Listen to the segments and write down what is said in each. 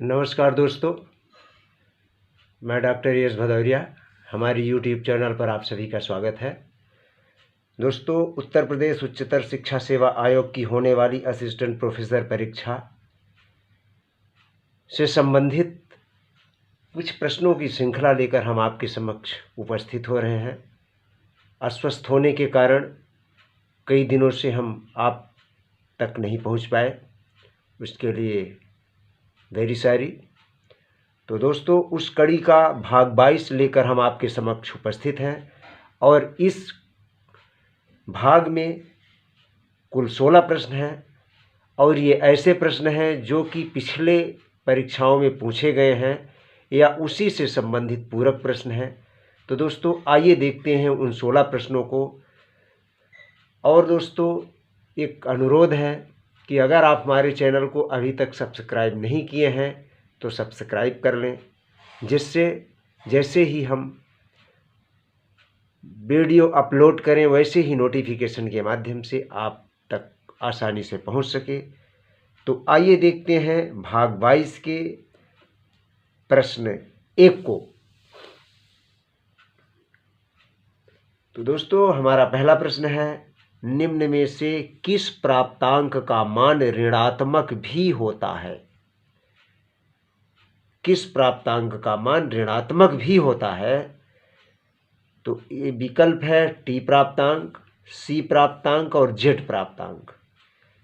नमस्कार दोस्तों, मैं डॉक्टर यश भदौरिया। हमारी यूट्यूब चैनल पर आप सभी का स्वागत है। दोस्तों, उत्तर प्रदेश उच्चतर शिक्षा सेवा आयोग की होने वाली असिस्टेंट प्रोफेसर परीक्षा से संबंधित कुछ प्रश्नों की श्रृंखला लेकर हम आपके समक्ष उपस्थित हो रहे हैं। अस्वस्थ होने के कारण कई दिनों से हम आप तक नहीं पहुंच पाए, उसके लिए वेरी सॉरी। तो दोस्तों, उस कड़ी का भाग 22 लेकर हम आपके समक्ष उपस्थित हैं और इस भाग में कुल 16 प्रश्न हैं और ये ऐसे प्रश्न हैं जो कि पिछले परीक्षाओं में पूछे गए हैं या उसी से संबंधित पूरक प्रश्न हैं। तो दोस्तों, आइए देखते हैं उन 16 प्रश्नों को। और दोस्तों, एक अनुरोध है कि अगर आप हमारे चैनल को अभी तक सब्सक्राइब नहीं किए हैं तो सब्सक्राइब कर लें, जिससे जैसे ही हम वीडियो अपलोड करें वैसे ही नोटिफिकेशन के माध्यम से आप तक आसानी से पहुंच सके। तो आइए देखते हैं भाग 22 के प्रश्न 1 को। तो दोस्तों, हमारा पहला प्रश्न है, निम्न में से किस प्राप्तांक का मान ऋणात्मक भी होता है? किस प्राप्तांक का मान ऋणात्मक भी होता है? तो ये विकल्प है टी प्राप्तांक, सी प्राप्तांक और जेड प्राप्तांक।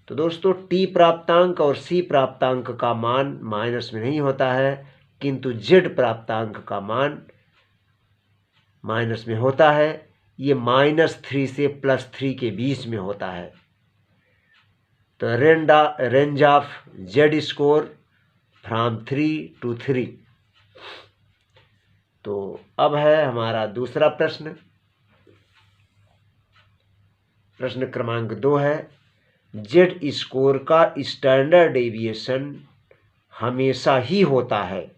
तो दोस्तों, टी प्राप्तांक और सी प्राप्तांक का मान माइनस में नहीं होता है, किंतु जेड प्राप्तांक का मान माइनस में होता है। ये -3 से +3 के बीच में होता है। तो range of Z score from 3 to 3। तो अब है हमारा दूसरा प्रश्न। प्रश्न क्रमांक 2 है, जेड स्कोर का स्टैंडर्ड डेविएशन हमेशा ही होता है।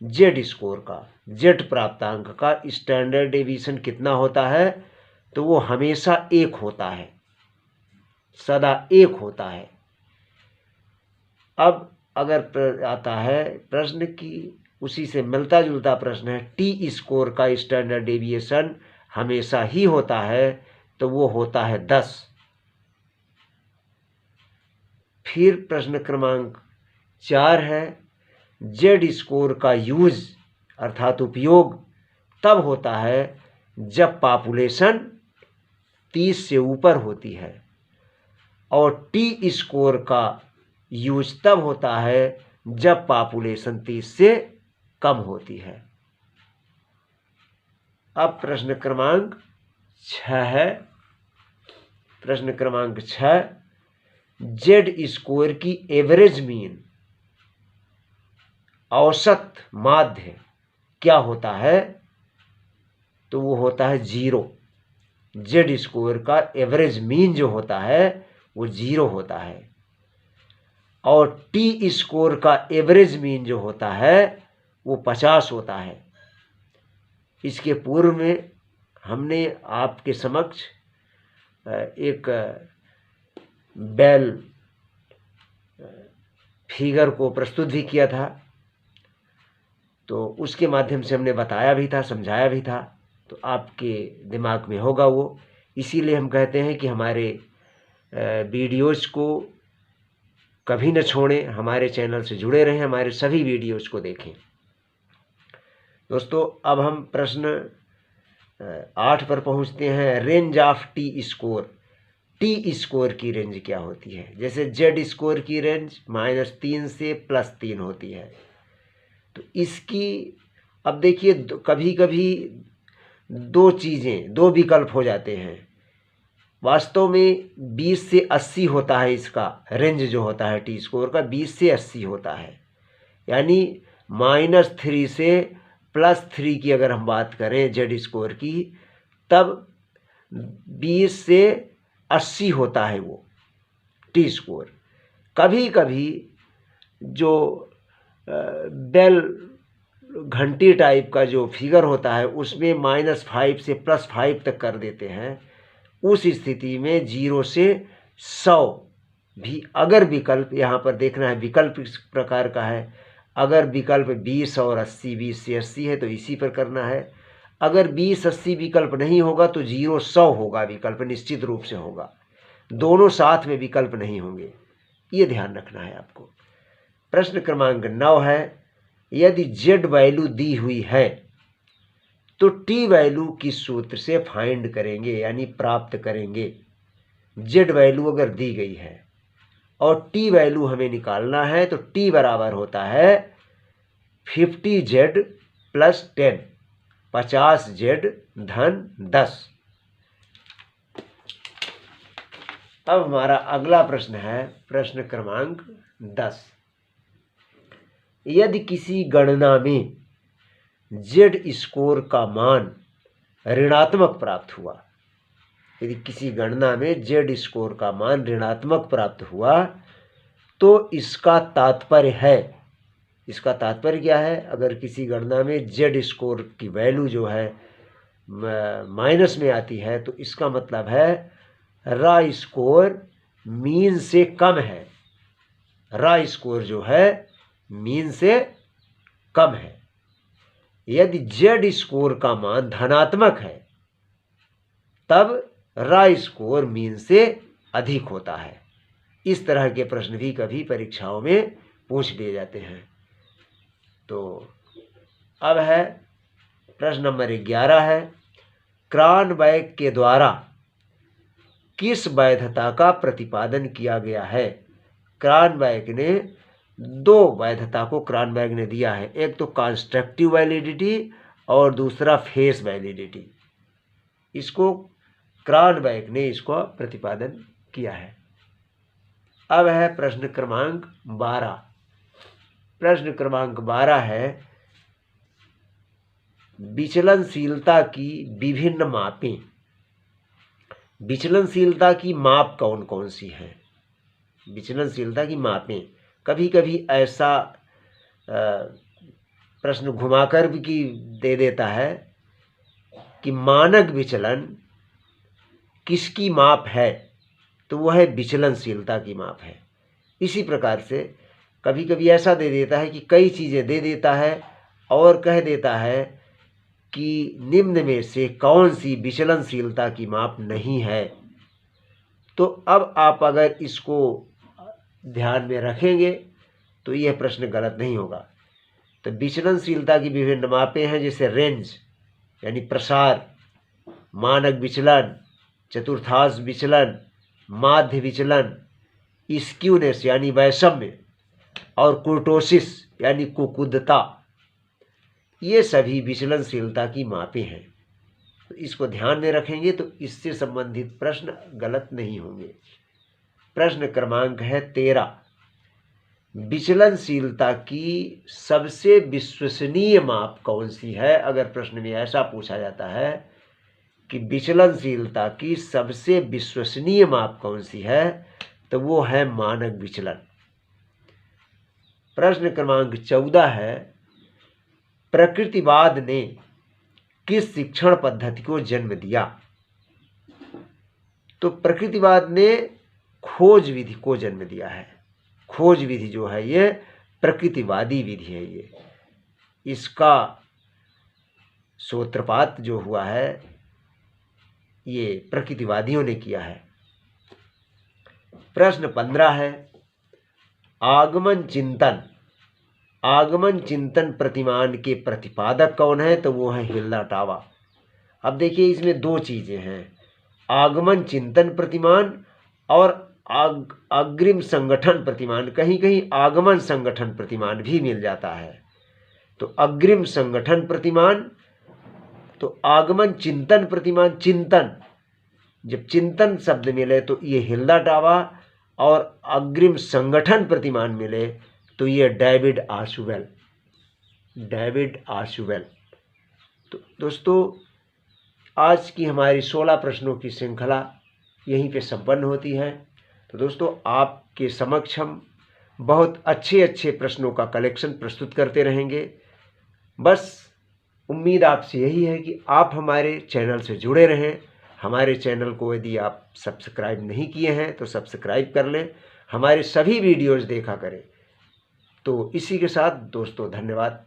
जेड स्कोर का, जेड प्राप्तांक का स्टैंडर्ड डेविएशन कितना होता है? तो वो हमेशा 1 होता है, सदा 1 होता है। अब अगर आता है प्रश्न की उसी से मिलता जुलता प्रश्न है, टी स्कोर का स्टैंडर्ड डेविएशन हमेशा ही होता है, तो वो होता है 10। फिर प्रश्न क्रमांक 4 है, जेड स्कोर का यूज अर्थात उपयोग तब होता है जब पॉपुलेशन 30 से ऊपर होती है, और टी स्कोर का यूज तब होता है जब पॉपुलेशन 30 से कम होती है। अब प्रश्न क्रमांक 6 है। प्रश्न क्रमांक 6, जेड स्कोर की एवरेज मीन औसत माध्य क्या होता है? तो वो होता है 0। जेड स्कोर का एवरेज मीन जो होता है वो 0 होता है, और टी स्कोर का एवरेज मीन जो होता है वो 50 होता है। इसके पूर्व में हमने आपके समक्ष एक बेल फिगर को प्रस्तुत भी किया था, तो उसके माध्यम से हमने बताया भी था, समझाया भी था, तो आपके दिमाग में होगा वो। इसीलिए हम कहते हैं कि हमारे वीडियोज़ को कभी न छोड़ें, हमारे चैनल से जुड़े रहें, हमारे सभी वीडियोज़ को देखें। दोस्तों, अब हम प्रश्न 8 पर पहुंचते हैं। Range of T score, T score की रेंज क्या होती है? जैसे जेड स्कोर की रेंज -3 से +3 होती है। तो इसकी अब देखिए, कभी कभी दो विकल्प हो जाते हैं। वास्तव में 20 से 80 होता है, इसका रेंज जो होता है टी स्कोर का 20 से 80 होता है। यानी -3 से +3 की अगर हम बात करें जेड स्कोर की, तब 20 से 80 होता है वो टी स्कोर। कभी कभी जो बेल घंटी टाइप का जो फिगर होता है उसमें -5 से +5 तक कर देते हैं। उस स्थिति में 0 से 100 भी अगर विकल्प, यहाँ पर देखना है विकल्प इस प्रकार का है, अगर विकल्प 20 और 80, 20 से 80 है तो इसी पर करना है। अगर 20 80 विकल्प नहीं होगा तो 0 100 होगा, विकल्प निश्चित रूप से होगा, दोनों साथ में विकल्प नहीं होंगे, ये ध्यान रखना है आपको। प्रश्न क्रमांक 9 है, यदि z वैल्यू दी हुई है तो t वैल्यू किस सूत्र से फाइंड करेंगे, यानी प्राप्त करेंगे। z वैल्यू अगर दी गई है और t वैल्यू हमें निकालना है तो t बराबर होता है 50z + 10, 50z धन 10। अब हमारा अगला प्रश्न है प्रश्न क्रमांक 10, यदि किसी गणना में z स्कोर का मान ऋणात्मक प्राप्त हुआ, यदि किसी गणना में z स्कोर का मान ऋणात्मक प्राप्त हुआ तो इसका तात्पर्य है, इसका तात्पर्य क्या है, अगर किसी गणना में z स्कोर की वैल्यू जो है माइनस में आती है तो इसका मतलब है रा स्कोर मीन से कम है, रा स्कोर जो है मीन से कम है। यदि z स्कोर का मान धनात्मक है तब रा स्कोर मीन से अधिक होता है। इस तरह के प्रश्न भी कभी परीक्षाओं में पूछ लिए जाते हैं। तो अब है प्रश्न नंबर 11 है, क्रानबैक के द्वारा किस वैधता का प्रतिपादन किया गया है। क्रानबैक ने 2 वैधता को क्रानबैक ने दिया है, एक तो कंस्ट्रक्टिव वैलिडिटी और दूसरा फेस वैलिडिटी। इसको क्रानबैक ने इसको प्रतिपादन किया है। अब है प्रश्न क्रमांक 12। प्रश्न क्रमांक 12 है, विचलनशीलता की विभिन्न मापें। विचलनशीलता की माप कौन कौन सी है, विचलनशीलता की मापें। कभी कभी ऐसा प्रश्न घुमाकर भी दे देता है कि मानक विचलन किसकी माप है, तो वह है विचलनशीलता की माप है। इसी प्रकार से कभी कभी ऐसा दे देता है कि कई चीज़ें दे देता है और कह देता है कि निम्न में से कौन सी विचलनशीलता की माप नहीं है। तो अब आप अगर इसको ध्यान में रखेंगे तो यह प्रश्न गलत नहीं होगा। तो विचलनशीलता की विभिन्न मापें हैं, जैसे रेंज यानी प्रसार, मानक विचलन, चतुर्थांश विचलन, माध्य विचलन, स्क्यूनेस यानी वैषम्य और कुर्टोसिस यानी कुकुदता, ये सभी विचलनशीलता की मापें हैं। तो इसको ध्यान में रखेंगे तो इससे संबंधित प्रश्न गलत नहीं होंगे। प्रश्न क्रमांक है 13, विचलनशीलता की सबसे विश्वसनीय माप कौन सी है। अगर प्रश्न में ऐसा पूछा जाता है कि विचलनशीलता की सबसे विश्वसनीय माप कौन सी है, तो वो है मानक विचलन। प्रश्न क्रमांक 14 है, प्रकृतिवाद ने किस शिक्षण पद्धति को जन्म दिया। तो प्रकृतिवाद ने खोज विधि को जन्म दिया है। खोज विधि जो है ये प्रकृतिवादी विधि है। ये इसका सूत्रपात जो हुआ है ये प्रकृतिवादियों ने किया है। प्रश्न 15 है, आगमन चिंतन, आगमन चिंतन प्रतिमान के प्रतिपादक कौन है, तो वो है हिल्दा टावा। अब देखिए इसमें 2 चीज़ें हैं, आगमन चिंतन प्रतिमान और अग्रिम संगठन प्रतिमान। कहीं कहीं आगमन संगठन प्रतिमान भी मिल जाता है। तो अग्रिम संगठन प्रतिमान, तो आगमन चिंतन प्रतिमान, चिंतन, जब चिंतन शब्द मिले तो ये हिल्दा टावा, और अग्रिम संगठन प्रतिमान मिले तो ये डेविड आशुवेल, डेविड आशुवेल। तो दोस्तों आज की हमारी 16 प्रश्नों की श्रृंखला यहीं पे संपन्न होती है। तो दोस्तों आपके समक्ष हम बहुत अच्छे अच्छे प्रश्नों का कलेक्शन प्रस्तुत करते रहेंगे। बस उम्मीद आपसे यही है कि आप हमारे चैनल से जुड़े रहें। हमारे चैनल को यदि आप सब्सक्राइब नहीं किए हैं तो सब्सक्राइब कर लें हमारे सभी वीडियोज़ देखा करें। तो इसी के साथ दोस्तों धन्यवाद।